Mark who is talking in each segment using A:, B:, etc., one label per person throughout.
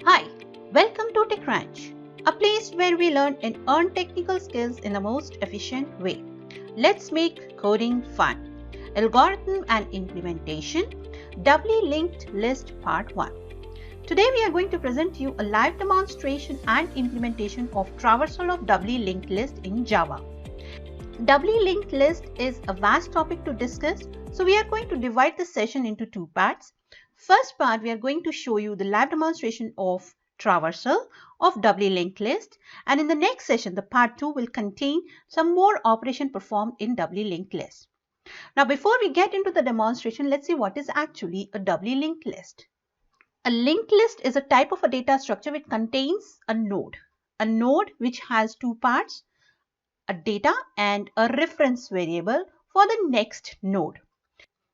A: Hi, welcome to TechCrunch, a place where we learn and earn technical skills in the most efficient way. Let's make coding fun. Algorithm and implementation, Doubly Linked List Part 1. Today we are going to present you a live demonstration and implementation of traversal of doubly linked list in Java. Doubly linked list is a vast topic to discuss, so we are going to divide the session into two parts. First part, we are going to show you the live demonstration of traversal of doubly linked list, and in the next session, the part 2 will contain some more operation performed in doubly linked list. Now, before we get into the demonstration, let's see what is actually a doubly linked list. A linked list is a type of a data structure which contains a node which has two parts, a data and a reference variable for the next node.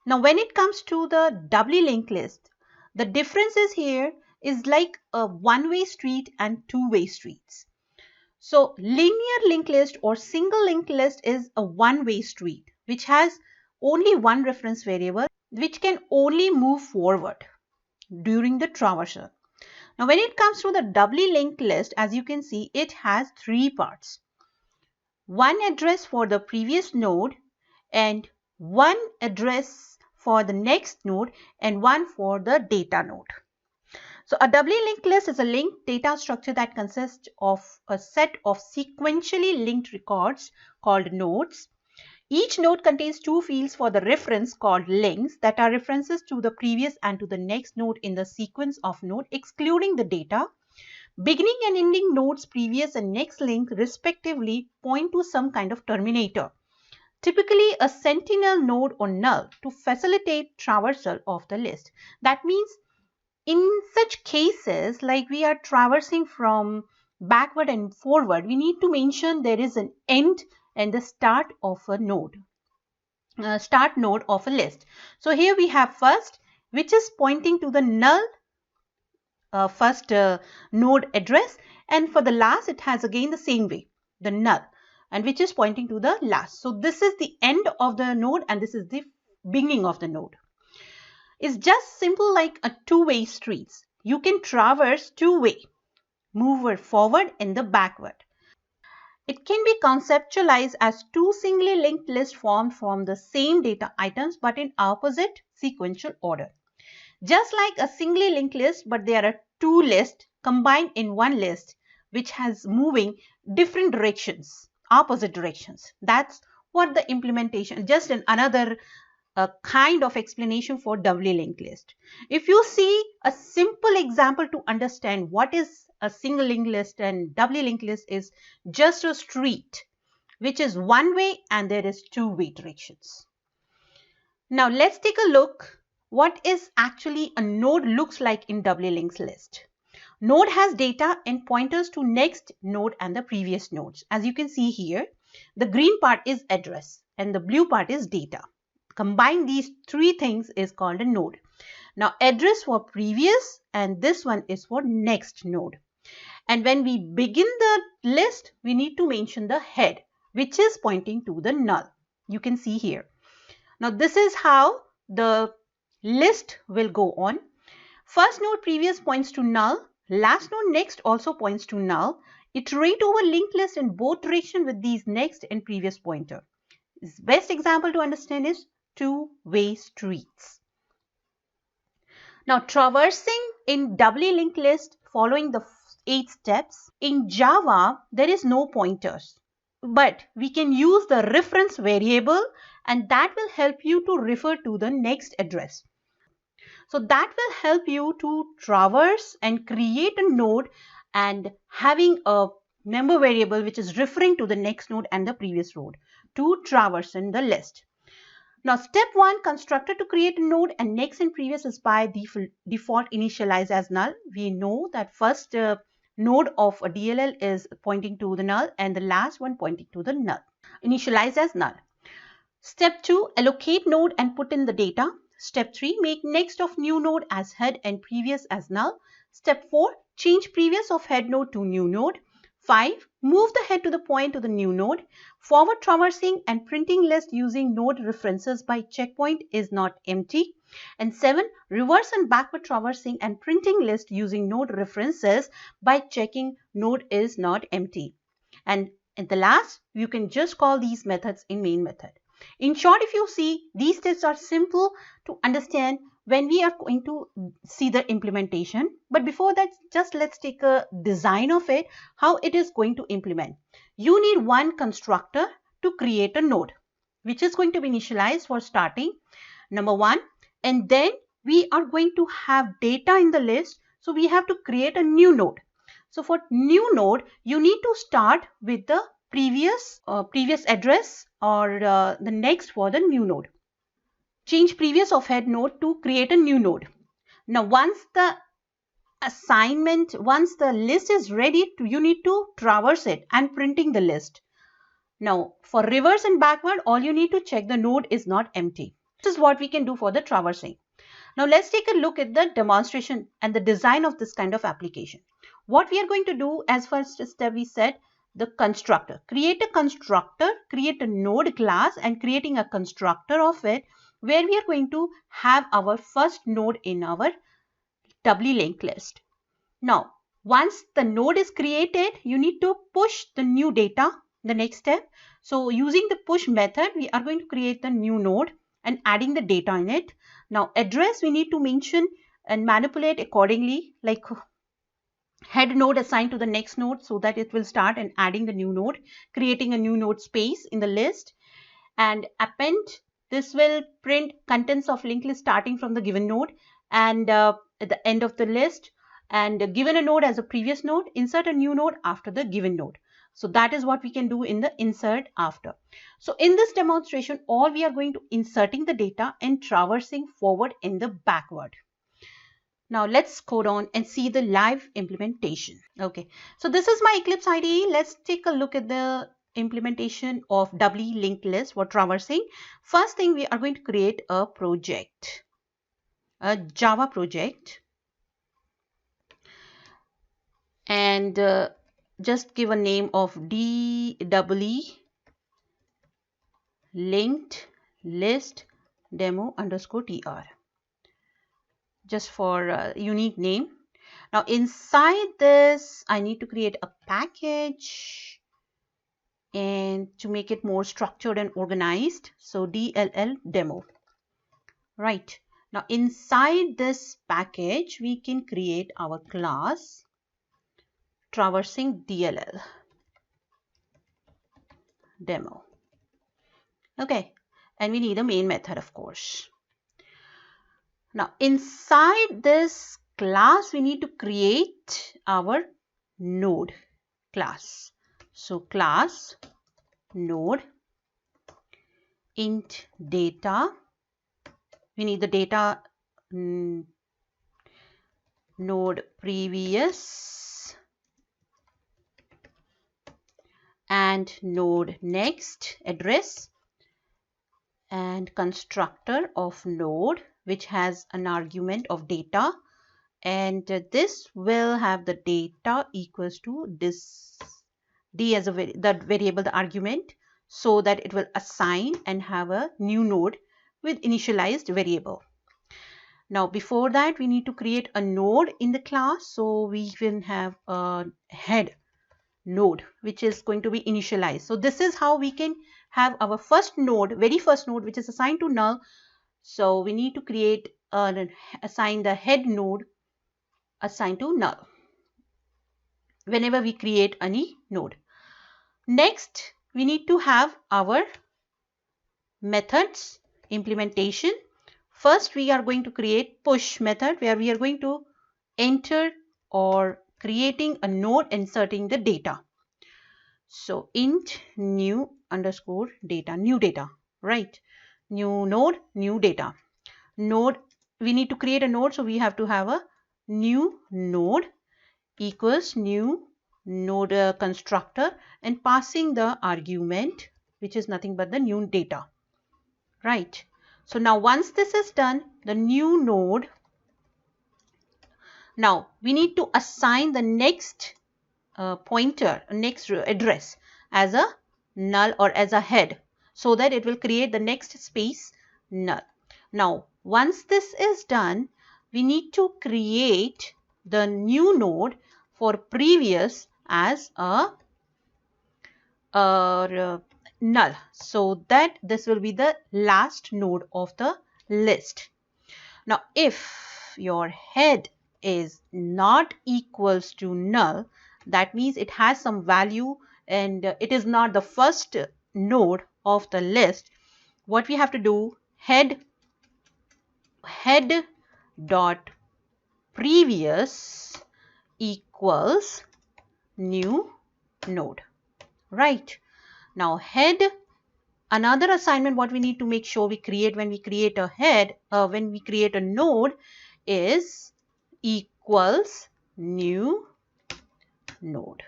A: Now, when it comes to the doubly linked list, the differences here is like a one-way street and two-way streets. So, linear linked list or single linked list is a one-way street which has only one reference variable which can only move forward during the traversal. Now, when it comes to the doubly linked list, as you can see, it has three parts. One address for the previous node and one address for the next node and one for the data node. So a doubly linked list is a linked data structure that consists of a set of sequentially linked records called nodes. Each node contains two fields for the reference called links that are references to the previous and to the next node in the sequence of node excluding the data. Beginning and ending nodes previous and next link respectively point to some kind of terminator, typically a sentinel node or null, to facilitate traversal of the list. That means in such cases, like we are traversing from backward and forward, we need to mention there is an end and the start of a node, start node of a list. So here we have first, which is pointing to the null first node address, and for the last it has again the same way, the null, and which is pointing to the last. So this is the end of the node and this is the beginning of the node. It's just simple like a two-way streets. You can traverse two-way, move forward and the backward. It can be conceptualized as two singly linked lists formed from the same data items but in opposite sequential order. Just like a singly linked list, but there are two lists combined in one list which has moving different directions, opposite directions. That's what the implementation, just another kind of explanation for doubly linked list. If you see a simple example to understand what is a single linked list and doubly linked list is just a street which is one way and there is two-way directions. Now let's take a look what is actually a node looks like in doubly linked list. Node has data and pointers to next node and the previous nodes. As you can see here, the green part is address and the blue part is data. Combine these three things is called a node. Now address for previous and this one is for next node. And when we begin the list, we need to mention the head, which is pointing to the null. You can see here. Now this is how the list will go on. First node previous points to null. Last node next also points to null. Iterate over linked list in both directions with these next and previous pointer. This best example to understand is two-way streets. Now traversing in doubly linked list following the 8 steps. In Java, there is no pointers, but we can use the reference variable and that will help you to refer to the next address. So that will help you to traverse and create a node and having a number variable which is referring to the next node and the previous node to traverse in the list. Now step 1, constructor to create a node and next and previous is by default initialized as null. We know that first node of a DLL is pointing to the null and the last one pointing to the null. Initialize as null. Step 2, allocate node and put in the data. Step 3, make next of new node as head and previous as null. Step 4, change previous of head node to new node. 5. Move the head to the point to the new node. Forward traversing and printing list using node references by checkpoint is not empty. And 7. Reverse and backward traversing and printing list using node references by checking node is not empty. And at the last, you can just call these methods in main method. In short, if you see, these steps are simple to understand when we are going to see the implementation. But before that, just let's take a design of it, how it is going to implement. You need one constructor to create a node, which is going to be initialized for starting, number 1. And then we are going to have data in the list. So we have to create a new node. So for new node, you need to start with the previous address or the next for the new node. Change previous of head node to create a new node. Now once the list is ready, you need to traverse it and printing the list. Now for reverse and backward, all you need to check the node is not empty. This is what we can do for the traversing. Now let's take a look at the demonstration and the design of this kind of application. What we are going to do as first step, we said the constructor. Create a constructor, create a node class and creating a constructor of it where we are going to have our first node in our doubly linked list. Now, once the node is created, you need to push the new data, the next step. So using the push method, we are going to create the new node and adding the data in it. Now address we need to mention and manipulate accordingly, like head node assigned to the next node so that it will start and adding the new node, creating a new node space in the list. And append, this will print contents of linked list starting from the given node and at the end of the list. And given a node as a previous node, insert a new node after the given node. So that is what we can do in the insert after. So in this demonstration, all we are going to inserting the data and traversing forward and the backward. Now let's code on and see the live implementation. Okay, so this is my Eclipse IDE. Let's take a look at the implementation of doubly linked list for traversing. First thing, we are going to create a project, a Java project, and just give a name of doubly linked list demo _tr, just for a unique name. Now inside this, I need to create a package and to make it more structured and organized. So DLL demo. Right. Now inside this package, we can create our class traversing DLL demo. Okay. And we need a main method, of course. Now inside this class, we need to create our node class. So class node int data. We need the data node previous and node next address and constructor of node which has an argument of data, and this will have the data equals to this d as the variable, the argument, so that it will assign and have a new node with initialized variable. Now before that, we need to create a node in the class, so we can have a head node which is going to be initialized. So this is how we can have our first node, very first node, which is assigned to null. So we need to create assign the head node assigned to null whenever we create any node. Next, we need to have our methods implementation. First, we are going to create push method where we are going to enter or creating a node, inserting the data. So int new _data, new data, right? New node, new data. Node, we need to create a node, so we have to have a new node equals new node constructor and passing the argument which is nothing but the new data, right? So now once this is done, the new node, now we need to assign the next pointer, next address as a null or as a head, so that it will create the next space null. Now, once this is done, we need to create the new node for previous as a null, so that this will be the last node of the list. Now, if your head is not equals to null, that means it has some value and it is not the first node of the list. What we have to do, head dot previous equals new node, right? Now, head, another assignment what we need to make sure we create when we create a head, when we create a node, is equals new node.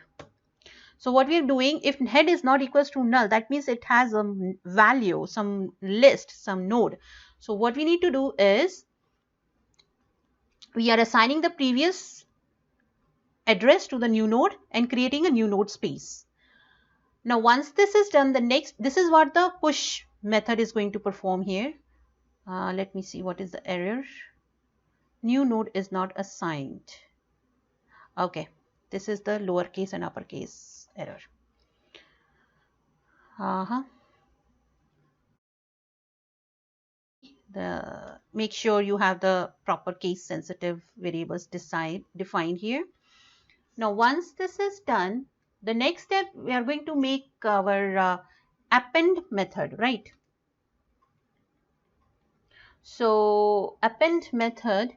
A: So what we are doing, if head is not equals to null, that means it has a value, some list, some node. So what we need to do is we are assigning the previous address to the new node and creating a new node space. Now, once this is done, this is what the push method is going to perform here. Let me see what is the error. New node is not assigned. Okay, this is the lowercase and uppercase error. Make sure you have the proper case sensitive variables defined here. Now, once this is done, the next step we are going to make our append method, right? So append method,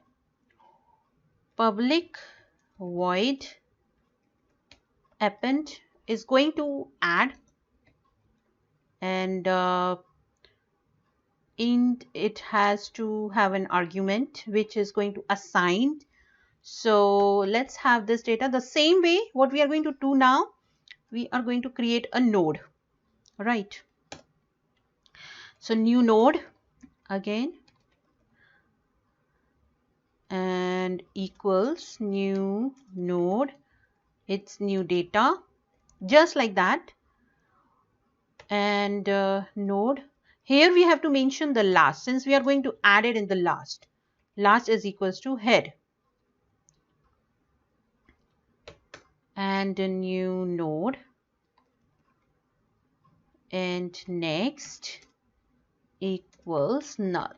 A: public void append is going to add, and it has to have an argument which is going to assign. So let's have this data the same way. What we are going to do now, we are going to create a node, right? So new node again, and equals new node, its new data, just like that. And node, here we have to mention the last, since we are going to add it in the last is equals to head, and a new node, and next equals null.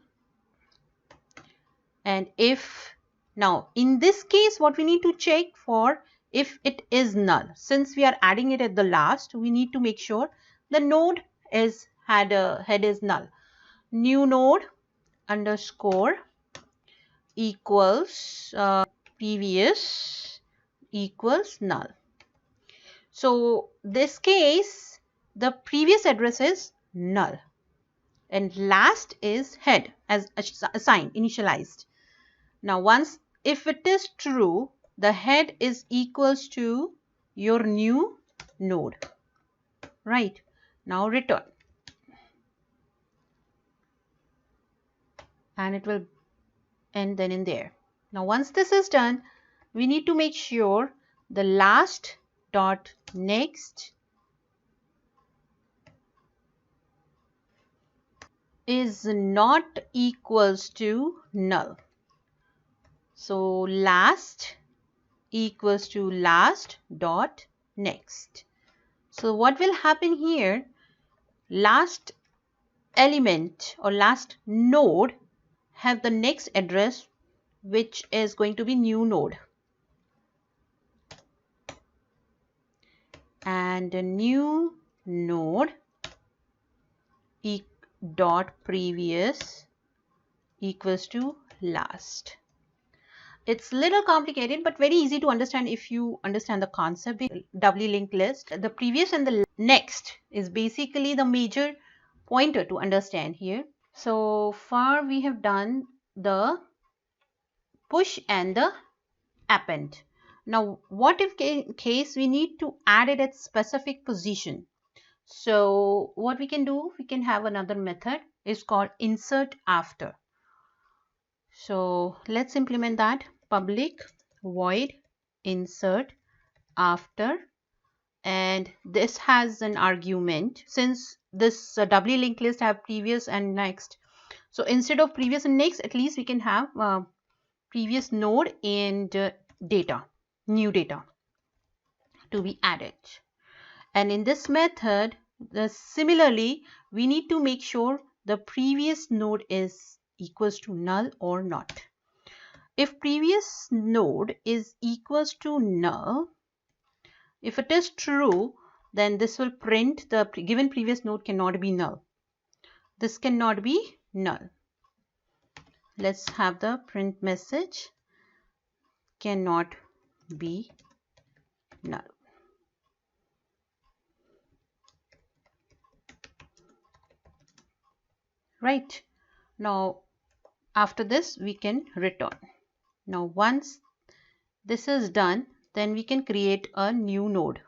A: And if, now in this case what we need to check for, if it is null, since we are adding it at the last, we need to make sure the node is head is null. New node underscore equals previous equals null. So this case, the previous address is null and last is head as assigned, initialized. Now once, if it is true, the head is equals to your new node, right? Now return, and it will end then in there. Now once this is done, we need to make sure the last dot next is not equals to null. So last equals to last dot next. So what will happen here, last element or last node have the next address, which is going to be new node, and a new node dot previous equals to last. It's little complicated but very easy to understand if you understand the concept. Doubly linked list, the previous and the next is basically the major pointer to understand here. So far we have done the push and the append. Now what if case we need to add it at specific position? So what we can do, we can have another method, is called insert after. So let's implement that. Public void insert after, and this has an argument. Since this doubly linked list have previous and next, so instead of previous and next, at least we can have previous node and data, new data to be added. And in this method, similarly, we need to make sure the previous node is equals to null or not. If previous node is equals to null, if it is true, then this will print the given previous node cannot be null. This cannot be null. Let's have the print message, cannot be null. Right. Now, after this, we can return. Now, once this is done, then we can create a new node.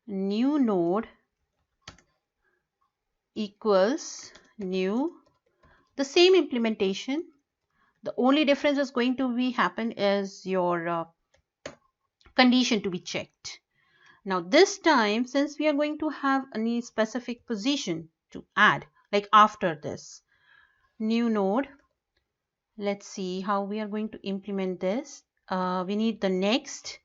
A: New node equals new, the same implementation. The only difference is going to be happen is your condition to be checked. Now this time, since we are going to have any specific position to add, like after this new node, let's see how we are going to implement this. We need the next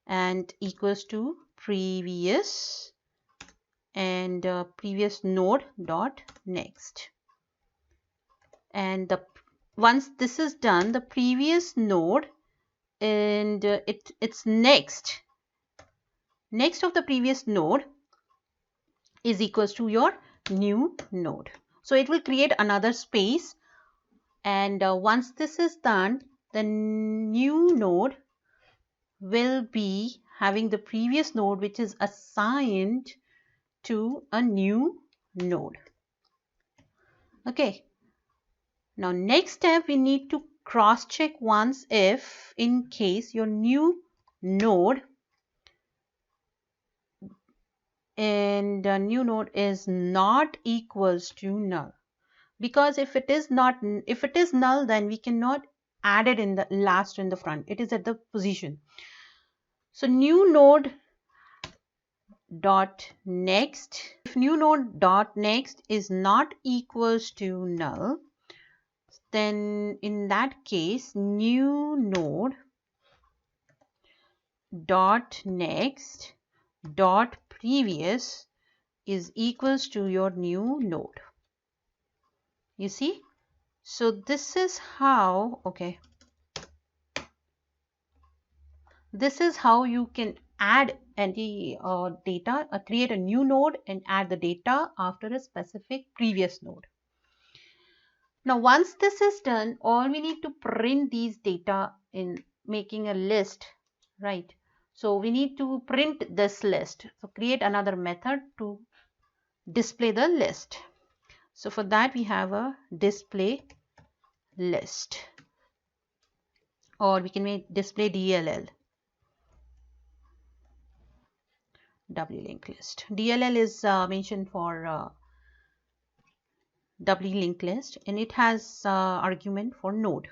A: and equals to previous and previous node dot next. And once this is done, the previous node and its next of the previous node is equals to your new node. So it will create another space, and once this is done, the new node will be having the previous node which is assigned to a new node. Okay. Now next step, we need to cross check once if in case your new node and the new node is not equals to null. Because if it is null, then we cannot add it in the last or in the front. It is at the position. So new node dot next. If new node dot next is not equals to null, then in that case new node dot next dot previous is equals to your new node. You see? So this is how, okay, this is how you can add any data, create a new node and add the data after a specific previous node. Now once this is done, all we need to print these data in making a list, right? So we need to print this list. So create another method to display the list. So for that we have a display list, or we can make display DLL, doubly linked list. DLL is mentioned for doubly linked list, and it has argument for node.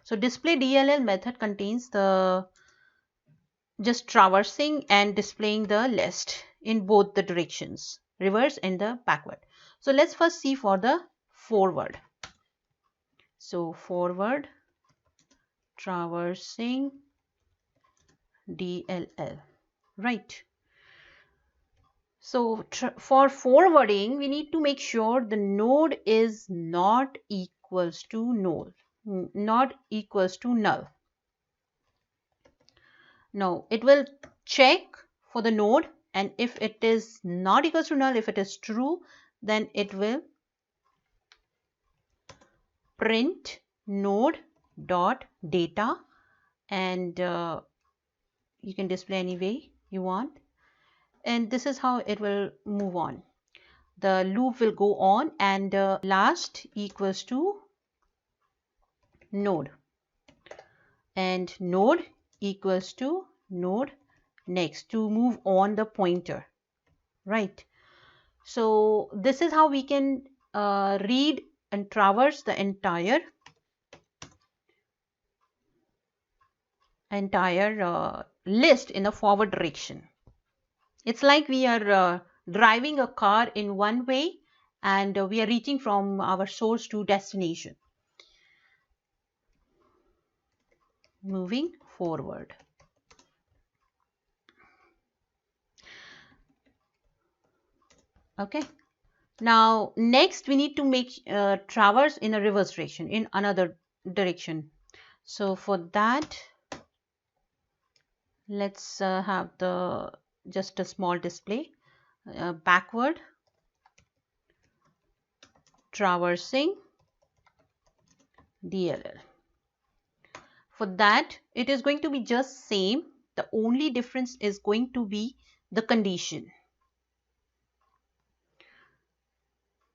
A: So display DLL method contains the just traversing and displaying the list in both the directions, reverse and the backward. So let's first see for the forward. So forward traversing DLL, right? So for forwarding, we need to make sure the node is not equals to null, not equals to null. Now it will check for the node, and if it is not equals to null, if it is true, then it will print node dot data, and you can display any way you want. And this is how it will move on. The loop will go on, and last equals to node, and node equals to node next to move on the pointer, right? So this is how we can read and traverse the entire entire list in a forward direction. It's like we are driving a car in one way and we are reaching from our source to destination. Moving forward. Okay. Now next we need to make traverse in a reverse direction, in another direction. So for that, let's have the just a small display. Backward, traversing DLL. For that, it is going to be just same. The only difference is going to be the condition.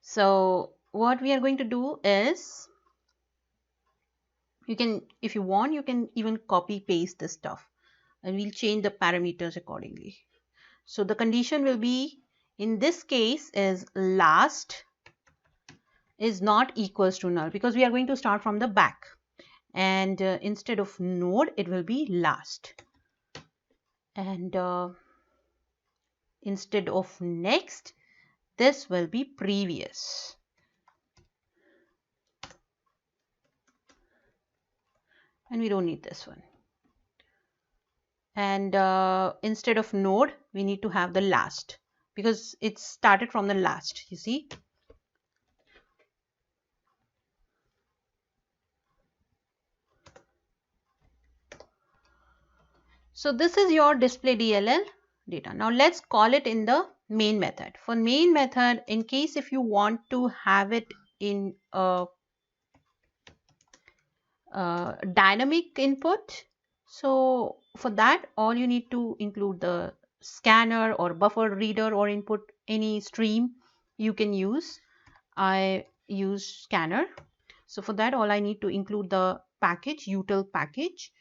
A: So what we are going to do is, you can, if you want, you can even copy paste this stuff and we'll change the parameters accordingly. So the condition will be, in this case, is last is not equals to null, because we are going to start from the back, and instead of node it will be last, and instead of next this will be previous, and we don't need this one, and instead of node we need to have the last, because it started from the last, you see. So this is your display DLL data. Now let's call it in the main method. For main method, in case if you want to have it in a dynamic input, so for that all you need to include the scanner or buffer reader or input, any stream you can use. I use scanner. So for that all I need to include the package, util package.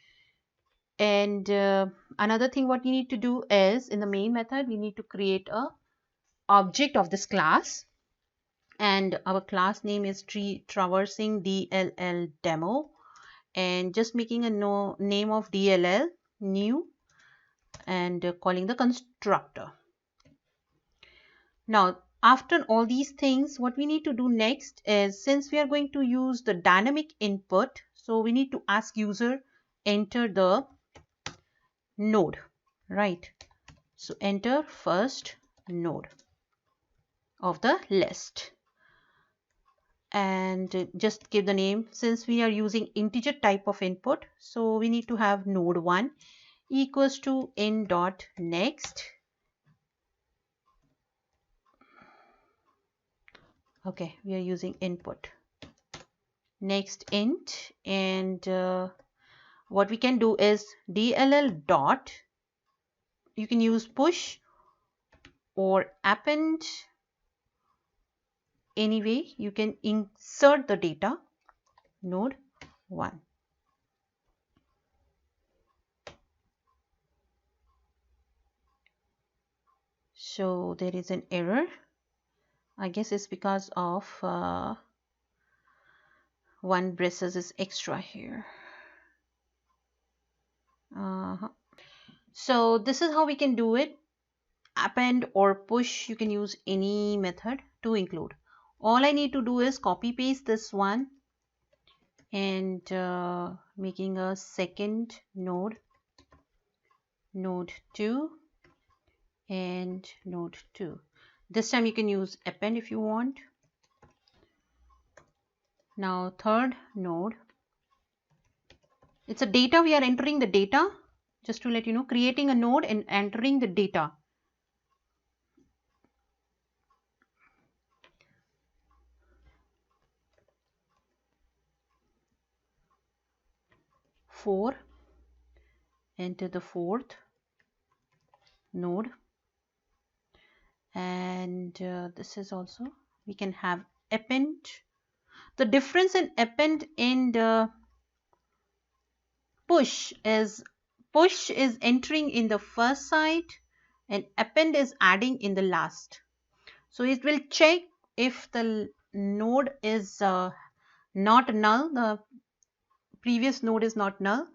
A: And another thing what we need to do is, in the main method we need to create a object of this class, and our class name is traversing DLL demo, and just making a name of DLL new, and calling the constructor. Now after all these things, what we need to do next is, since we are going to use the dynamic input, so we need to ask user enter the node, right? So enter first node of the list, and just give the name. Since we are using integer type of input, so we need to have node1 equals to in dot next. Okay, we are using input next int, and what we can do is DLL dot, you can use push or append, anyway you can insert the data node 1. So there is an error, I guess it's because of one braces is extra here. So this is how we can do it. Append or push, you can use any method to include. All I need to do is copy paste this one and making a second node, node 2 and node 2. This time you can use append if you want. Now third node, it's a data, we are entering the data, just to let you know, creating a node and entering the data. Four, enter the fourth node, and this is also, we can have append. The difference in append and push is entering in the first side and append is adding in the last. So it will check if the node is not null, the previous node is not null,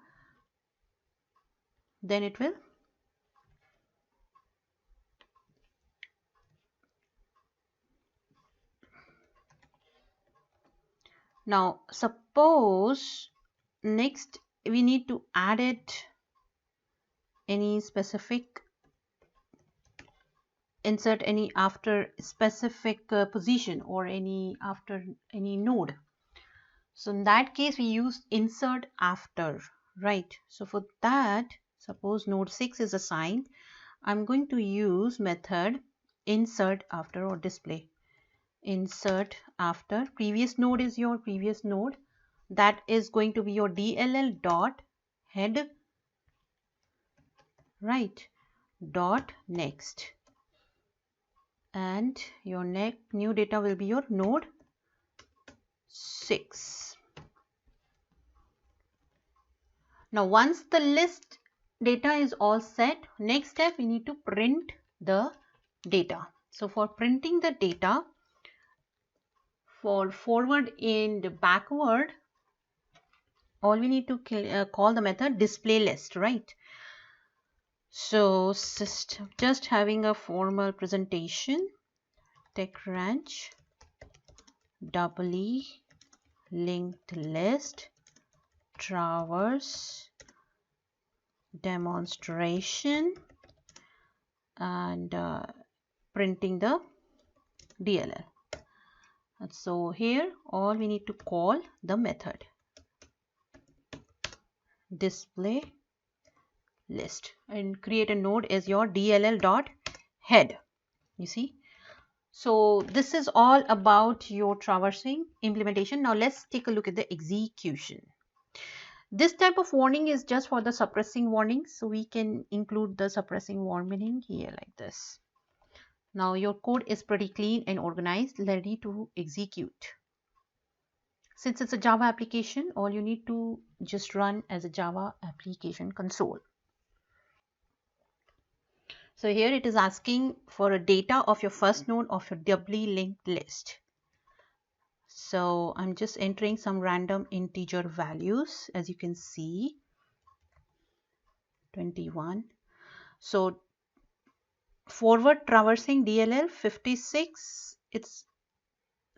A: then it will now suppose next we need to add it any specific, insert any after specific position or any after any node. So in that case we use insert after, right? So for that, suppose node 6 is assigned, I'm going to use method insert after or display. Insert after, previous node is your previous node, that is going to be your DLL dot head, right, dot next, and your new data will be your node 6. Now once the list data is all set, next step we need to print the data. So for printing the data, for forward and backward, all we need to call the method display list, right? So just having a formal presentation, TechCrunch doubly linked list traverse demonstration and printing the DLL. And so here all we need to call the method display list and create a node as your DLL dot head. You see, so this is all about your traversing implementation. Now let's take a look at the execution. This type of warning is just for the suppressing warning, so we can include the suppressing warning here like this. Now your code is pretty clean and organized, ready to execute. Since it's a Java application, all you need to just run as a Java application console. So here it is asking for a data of your first node of your doubly linked list. So I'm just entering some random integer values, as you can see, 21. So forward traversing DLL 56, it's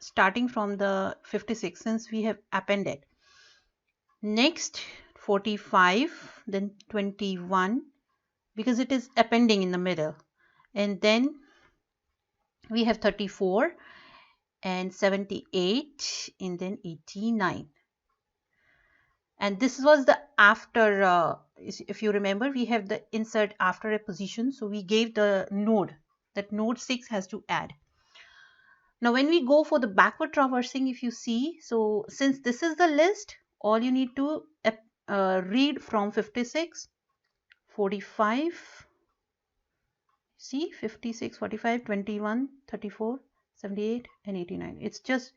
A: starting from the 56 since we have appended. Next 45, then 21 because it is appending in the middle, and then we have 34 and 78 and then 89. And this was the after, if you remember, we have the insert after a position, so we gave the node that node 6 has to add. Now when we go for the backward traversing, if you see, so since this is the list, all you need to read from 56, 45, see 56, 45, 21, 34, 78 and 89. It's just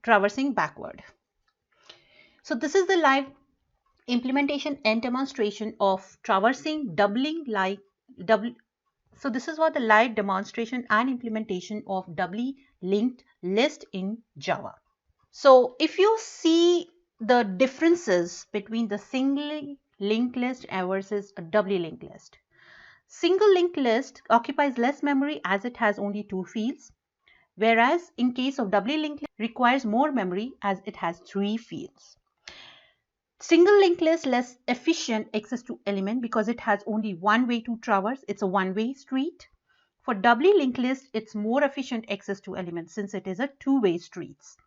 A: traversing backward. So this is the live implementation and demonstration of traversing so this is what the live demonstration and implementation of doubly linked list in Java. So if you see the differences between the single linked list versus a doubly linked list. Single linked list occupies less memory as it has only 2 fields, whereas in case of doubly linked list requires more memory as it has 3 fields. Single linked list less efficient access to element because it has only one way to traverse. It's a one-way street. For doubly linked list, it's more efficient access to elements since it is a two-way streets.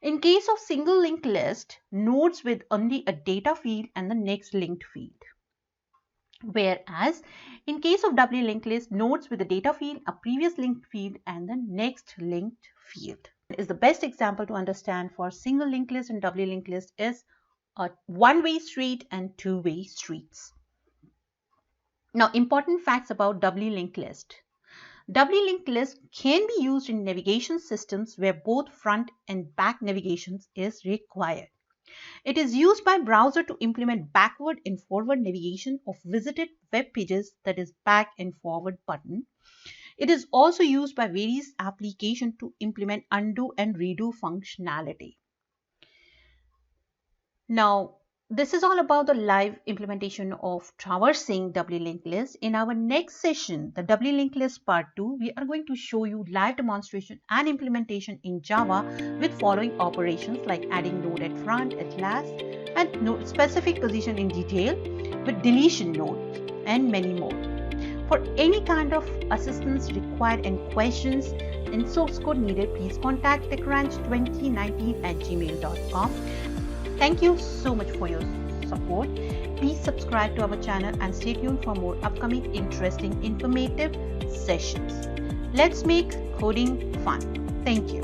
A: In case of single linked list, nodes with only a data field and the next linked field. Whereas in case of doubly linked list, nodes with a data field, a previous linked field and the next linked field. Is the best example to understand for single linked list and doubly linked list is a one-way street and two-way streets. Now, important facts about doubly linked list. Doubly linked list can be used in navigation systems where both front and back navigation is required. It is used by browser to implement backward and forward navigation of visited web pages, that is back and forward button. It is also used by various applications to implement undo and redo functionality. Now, This is all about the live implementation of traversing doubly linked list. In our next session, the doubly linked list part 2, we are going to show you live demonstration and implementation in Java with following operations like adding node at front, at last, and node specific position in detail with deletion nodes and many more. For any kind of assistance required and questions and source code needed, please contact techranch2019@gmail.com. Thank you so much for your support. Please subscribe to our channel and stay tuned for more upcoming interesting, informative sessions. Let's make coding fun. Thank you.